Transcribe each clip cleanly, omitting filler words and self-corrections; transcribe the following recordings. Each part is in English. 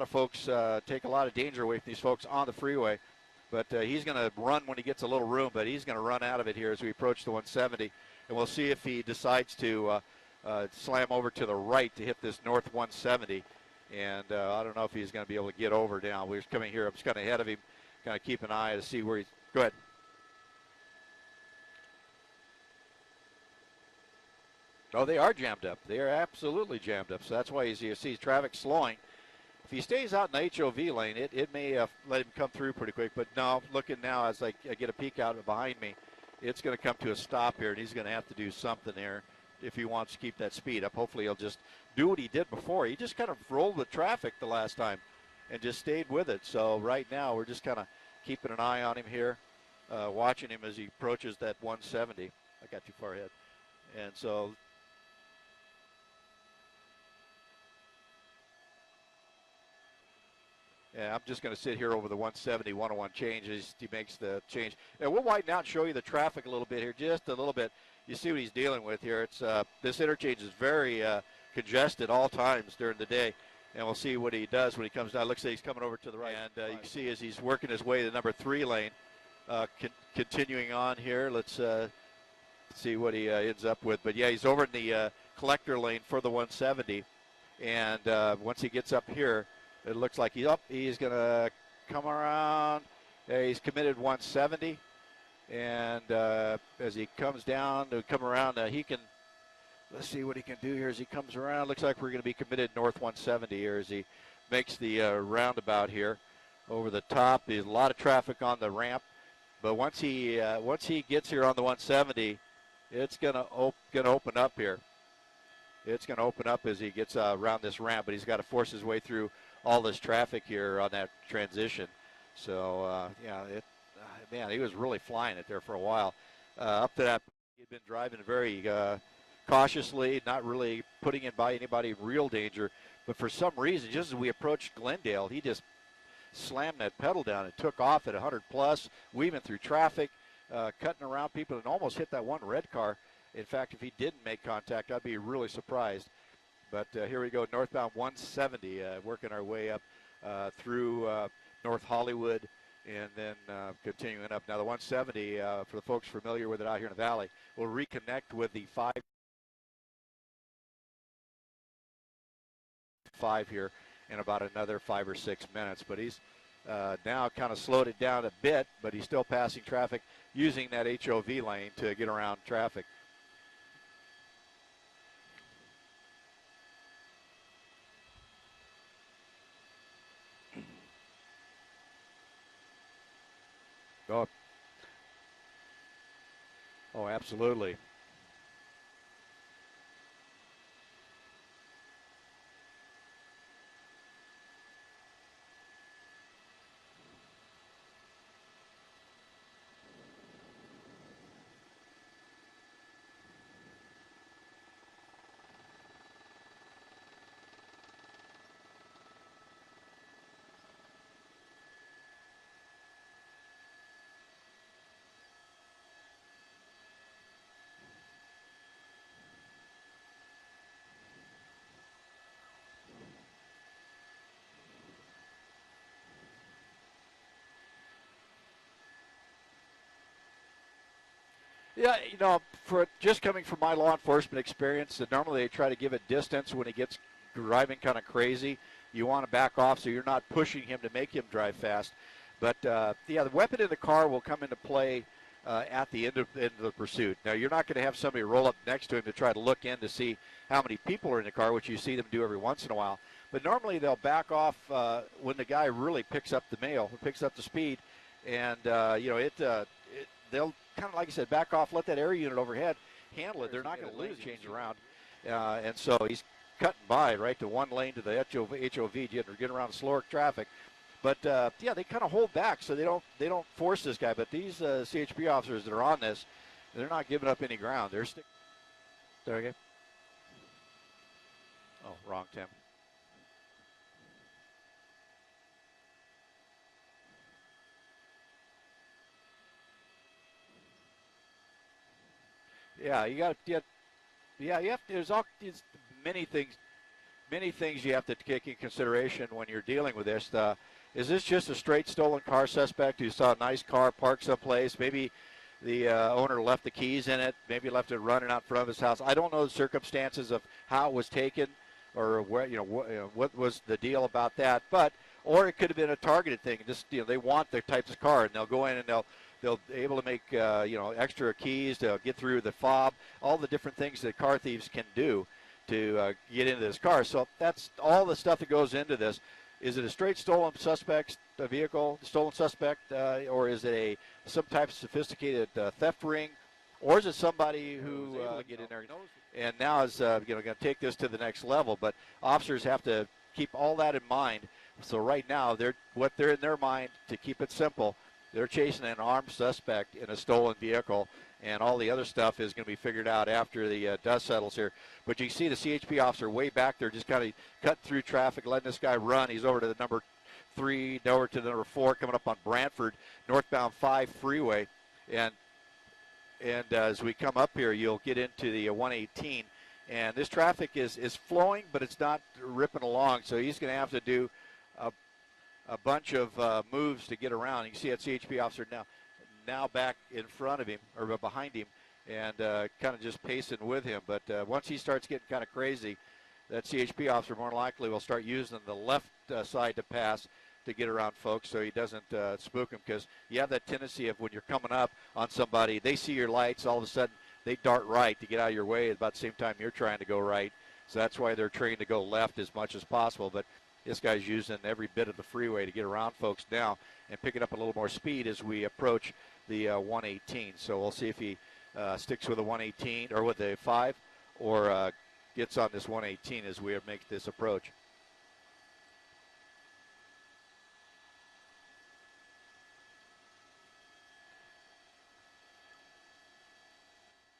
of folks, take a lot of danger away from these folks on the freeway. But he's going to run when he gets a little room, but he's going to run out of it here as we approach the 170. And we'll see if he decides to slam over to the right to hit this north 170. And I don't know if he's going to be able to get over now. We're coming here. I'm just kind of ahead of him, kind of keep an eye to see where he's. Go ahead. Oh, they are jammed up. They are absolutely jammed up. So that's why you see traffic slowing. If he stays out in the HOV lane, it may let him come through pretty quick. But no, looking now as I get a peek out behind me, it's going to come to a stop here, and he's going to have to do something there if he wants to keep that speed up. Hopefully he'll just do what he did before. He just kind of rolled the traffic the last time and just stayed with it. So right now we're just kind of keeping an eye on him here, watching him as he approaches that 170. I got too far ahead. And so yeah, I'm just going to sit here over the 170, 101 change as he makes the change. And we'll widen out and show you the traffic a little bit here, just a little bit. You see what he's dealing with here. It's this interchange is very congested all times during the day. And we'll see what he does when he comes down. Looks like he's coming over to the right. And you can see as he's working his way to the number 3 lane. Continuing on here, let's see what he ends up with. But, yeah, he's over in the collector lane for the 170. And once he gets up here, it looks like he's going to come around. He's committed 170. And as he comes down to come around, he can, let's see what he can do here as he comes around. Looks like we're going to be committed north 170 here as he makes the roundabout here over the top. There's a lot of traffic on the ramp. But once he gets here on the 170, it's going to open up here. It's going to open up as he gets around this ramp, but he's got to force his way through all this traffic here on that transition. So, yeah, man, he was really flying it there for a while. Up to that, he'd been driving very cautiously, not really putting in by anybody in real danger. But for some reason, just as we approached Glendale, he just slammed that pedal down and took off at 100 plus, weaving through traffic, cutting around people, and almost hit that one red car. In fact, if he didn't make contact, I'd be really surprised. But here we go, northbound 170, working our way up through North Hollywood and then continuing up. Now the 170, for the folks familiar with it out here in the valley, will reconnect with the 5 here in about another 5 or 6 minutes. But he's now kind of slowed it down a bit, but he's still passing traffic using that HOV lane to get around traffic. Oh, absolutely. Yeah, you know, for just coming from my law enforcement experience, normally they try to give it distance when he gets driving kind of crazy. You want to back off so you're not pushing him to make him drive fast. But, yeah, the weapon in the car will come into play at the end of the pursuit. Now, you're not going to have somebody roll up next to him to try to look in to see how many people are in the car, which you see them do every once in a while. But normally they'll back off when the guy really picks up the mail, picks up the speed. And, you know, they'll kind of, like I said, back off, let that air unit overhead handle it. They're not going to lose change around. And so he's cutting by right to one lane to the HOV, getting around slower traffic. But, yeah, they kind of hold back so they don't force this guy. But these CHP officers that are on this, they're not giving up any ground. They're sticking. There again. Oh, wrong, Tim. Yeah, you got to get. Yeah, you have to. There's many things. many things you have to take in consideration when you're dealing with this. Is this just a straight stolen car suspect who saw a nice car parked someplace? Maybe the owner left the keys in it, maybe left it running out front of his house. I don't know the circumstances of how it was taken or where, what was the deal about that. But or it could have been a targeted thing. Just they want the types of car, and they'll go in and they'll be able to make extra keys to get through the fob, all the different things that car thieves can do to get into this car. So that's all the stuff that goes into this. Is it a straight stolen suspect vehicle, stolen suspect, or is it some type of sophisticated theft ring, or is it somebody who was able to get in there and now is going to take this to the next level? But officers have to keep all that in mind. So right now, they're in their mind, to keep it simple, they're chasing an armed suspect in a stolen vehicle, and all the other stuff is going to be figured out after the dust settles here. But you can see the CHP officer way back there just kind of cut through traffic, letting this guy run. He's over to the number 3, over to the number 4, coming up on Brantford, northbound 5 freeway. And as we come up here, you'll get into the 118. And this traffic is flowing, but it's not ripping along. So he's going to have to do a bunch of moves to get around. You can see that CHP officer now back in front of him, or behind him, and kind of just pacing with him. But once he starts getting kind of crazy, that CHP officer more likely will start using the left side to pass to get around folks so he doesn't spook them, because you have that tendency of when you're coming up on somebody, they see your lights, all of a sudden they dart right to get out of your way at about the same time you're trying to go right. So that's why they're trained to go left as much as possible. But this guy's using every bit of the freeway to get around folks now and picking up a little more speed as we approach the 118. So we'll see if he sticks with the 118 or with the 5 or gets on this 118 as we make this approach.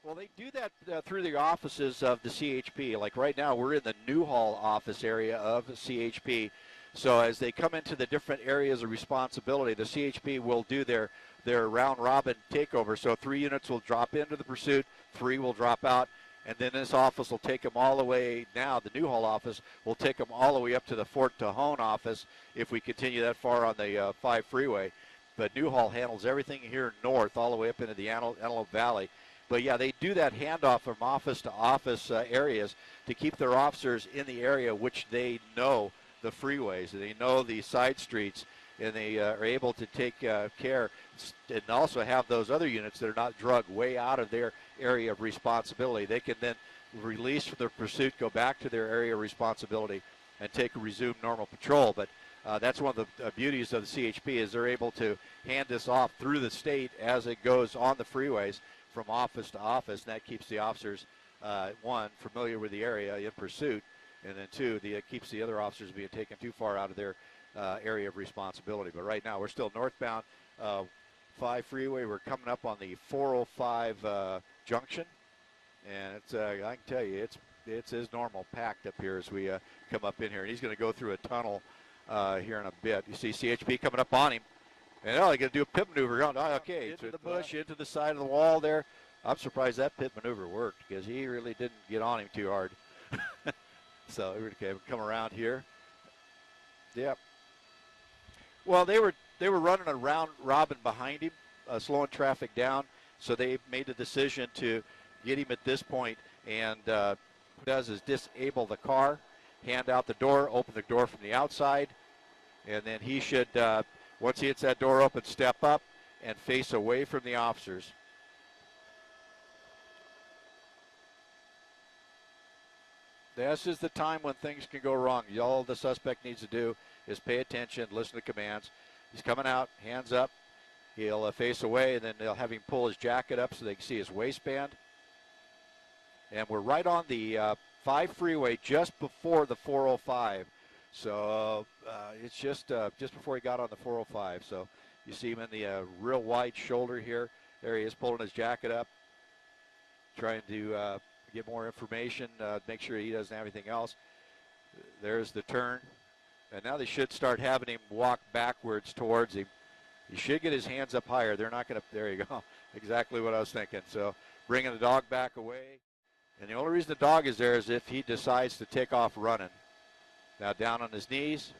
Well, they do that through the offices of the CHP. Like right now, we're in the Newhall office area of CHP. So as they come into the different areas of responsibility, the CHP will do their round-robin takeover. So 3 units will drop into the pursuit, 3 will drop out, and then this office will take them all the way now. The Newhall office will take them all the way up to the Fort Tejon office if we continue that far on the 5 freeway. But Newhall handles everything here north all the way up into the Antelope Valley. But, yeah, they do that handoff from office to office areas to keep their officers in the area which they know the freeways. They know the side streets, and they are able to take care and also have those other units that are not drugged way out of their area of responsibility. They can then release from their pursuit, go back to their area of responsibility, and resume normal patrol. But that's one of the beauties of the CHP is they're able to hand this off through the state as it goes on the freeways from office to office, and that keeps the officers, 1, familiar with the area in pursuit, and then 2, it keeps the other officers being taken too far out of their area of responsibility. But right now we're still northbound 5 freeway. We're coming up on the 405 junction, and it's I can tell you it's as normal packed up here as we come up in here. And he's going to go through a tunnel here in a bit. You see CHP coming up on him. And they're going to do a pit maneuver. Okay, into the bush, into the side of the wall there. I'm surprised that pit maneuver worked because he really didn't get on him too hard. So we're going to come around here. Yep. Well, they were running a round robin behind him, slowing traffic down. So they made the decision to get him at this point, and what it does is disable the car, hand out the door, open the door from the outside, and then he should. Once he hits that door open, step up and face away from the officers. This is the time when things can go wrong. All the suspect needs to do is pay attention, listen to commands. He's coming out, hands up. He'll face away, and then they'll have him pull his jacket up so they can see his waistband. And we're right on the 5 freeway just before the 405. So it's just before he got on the 405. So you see him in the real wide shoulder here. There he is pulling his jacket up, trying to get more information, make sure he doesn't have anything else. There's the turn. And now they should start having him walk backwards towards him. He should get his hands up higher. They're not going to, there you go. Exactly what I was thinking. So bringing the dog back away. And the only reason the dog is there is if he decides to take off running. Now down on his knees,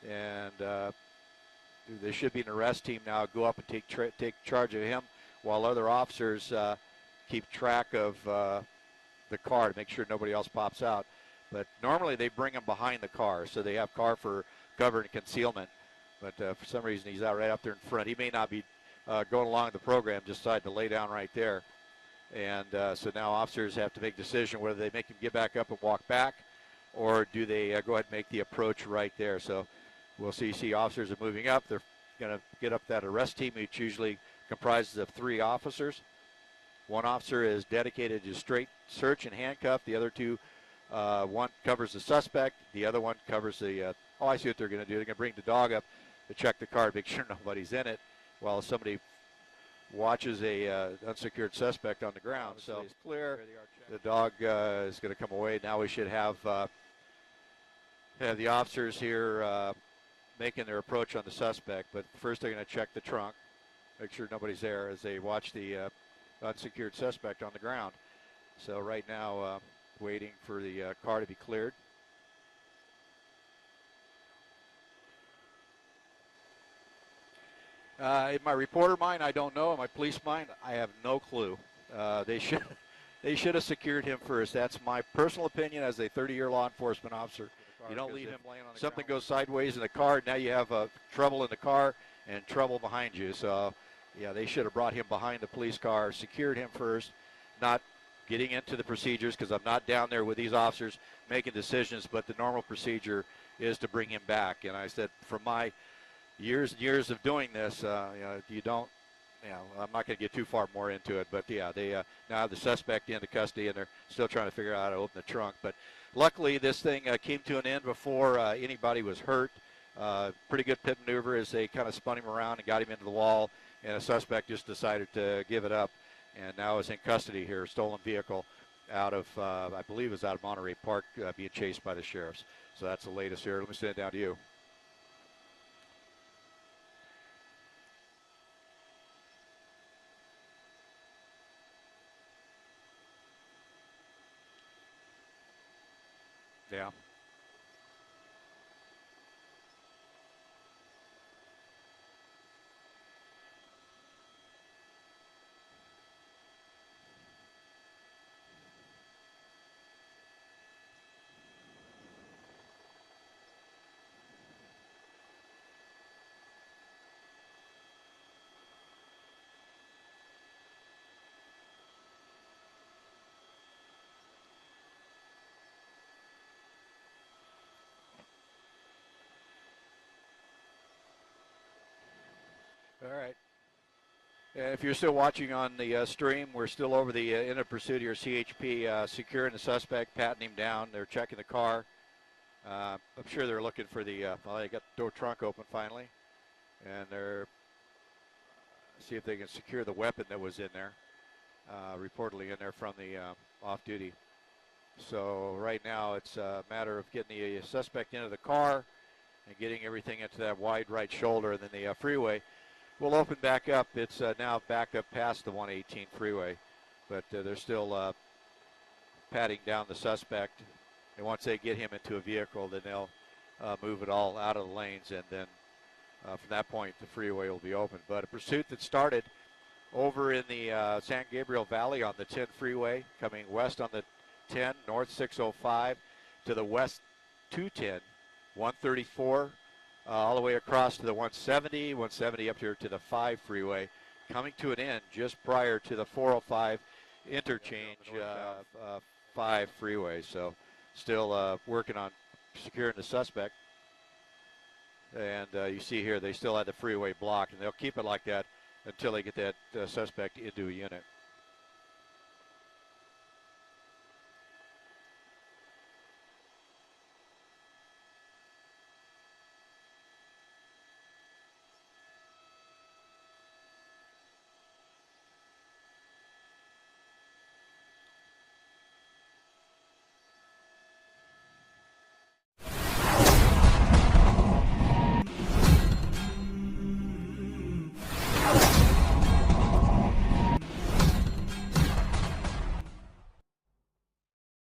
and there should be an arrest team now go up and take charge of him, while other officers keep track of the car to make sure nobody else pops out. But normally they bring him behind the car, so they have car for cover and concealment. But for some reason he's out right up there in front. He may not be going along the program, just decided to lay down right there. And so now officers have to make a decision whether they make him get back up and walk back, or do they go ahead and make the approach right there. So we'll see officers are moving up. They're going to get up that arrest team, which usually comprises of 3 officers. One officer is dedicated to straight search and handcuff. The other 2, one covers the suspect. The other one covers the, I see what they're going to do. They're going to bring the dog up to check the car to make sure nobody's in it while somebody watches a unsecured suspect on the ground. So it's clear. The dog is going to come away. Now we should have the officers here making their approach on the suspect. But first they're going to check the trunk, make sure nobody's there as they watch the unsecured suspect on the ground. So right now waiting for the car to be cleared. In my reporter mind, I don't know. In my police mind, I have no clue. They should have secured him first. That's my personal opinion as a 30-year law enforcement officer. You don't leave him laying on the something ground. Goes sideways in the car. Now you have trouble in the car and trouble behind you. So, yeah, they should have brought him behind the police car, secured him first, not getting into the procedures, because I'm not down there with these officers making decisions, but the normal procedure is to bring him back. And I said, from my years and years of doing this, you don't, I'm not going to get too far more into it, but yeah, they now have the suspect into custody, and they're still trying to figure out how to open the trunk. But luckily, this thing came to an end before anybody was hurt. Pretty good pit maneuver as they kind of spun him around and got him into the wall, and a suspect just decided to give it up, and now is in custody here. Stolen vehicle out of, I believe it was out of Monterey Park, being chased by the sheriffs. So that's the latest here. Let me send it down to you. Yeah. All right. And if you're still watching on the stream, we're still over the end of pursuit here. CHP securing the suspect, patting him down. They're checking the car. I'm sure they're looking for the, they got the door trunk open finally. And they're, see if they can secure the weapon that was in there, reportedly in there from the off-duty. So right now it's a matter of getting the suspect into the car and getting everything into that wide right shoulder, and then the freeway will open back up. It's now back up past the 118 freeway, but they're still patting down the suspect. And once they get him into a vehicle, then they'll move it all out of the lanes, and then from that point, the freeway will be open. But a pursuit that started over in the San Gabriel Valley on the 10 freeway, coming west on the 10, north 605 to the west 210, 134, all the way across to the 170 up here to the 5 freeway, coming to an end just prior to the 405 interchange 5 freeway. So still working on securing the suspect. And you see here they still have the freeway blocked, and they'll keep it like that until they get that suspect into a unit.